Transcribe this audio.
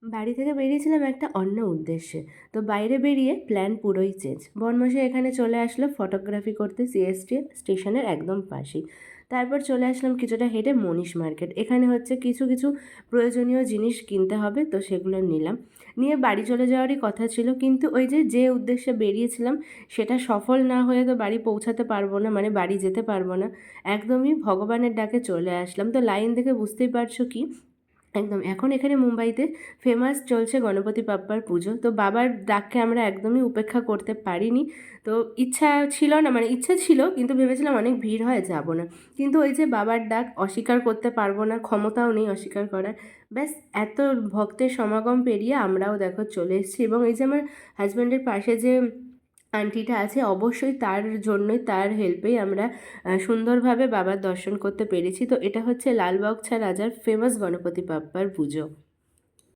বাড়ি থেকে বেরিয়েছিলাম একটা অন্য উদ্দেশ্যে। তো বাইরে বেরিয়ে প্ল্যান পুরোই চেঞ্জ। বরমশাই এখানে চলে আসলো ফটোগ্রাফি করতে সিএসটি স্টেশনের একদম পাশেই। তারপর চলে আসলাম কিছুটা হেঁটে মনীষ মার্কেট। এখানে হচ্ছে কিছু কিছু প্রয়োজনীয় জিনিস কিনতে হবে, তো সেগুলো নিলাম। নিয়ে বাড়ি চলে যাওয়ারই কথা ছিল, কিন্তু ওই যে উদ্দেশ্যে বেরিয়েছিলাম সেটা সফল না হয়ে তো বাড়ি পৌঁছাতে পারবো না, মানে বাড়ি যেতে পারবো না। একদমই ভগবানের ডাকে চলে আসলাম। তো লাইন দেখে বুঝতেই পারছো কি, একদম এখন এখানে মুম্বাইতে ফেমাস চলছে গণপতি বাপ্পার পুজো। তো বাবার ডাককে আমরা একদমই উপেক্ষা করতে পারিনি। তো ইচ্ছা ছিল না, মানে ইচ্ছা ছিল কিন্তু ভেবেছিলাম অনেক ভিড় হয়, যাব না। কিন্তু ওই যে বাবার ডাক অস্বীকার করতে পারবো না, ক্ষমতাও নেই অস্বীকার করার। ব্যাস, এত ভক্তের সমাগম পেরিয়ে আমরাও দেখো চলে এসেছি। এবং এই যে আমার হাজব্যান্ডের পাশে যে আন্টিটা আছে, অবশ্যই তার জন্যই, তার হেল্পেই আমরা সুন্দরভাবে বাবার দর্শন করতে পেরেছি। তো এটা হচ্ছে লালবাগচা রাজার ফেমাস গণপতি বাপ্পার পুজো।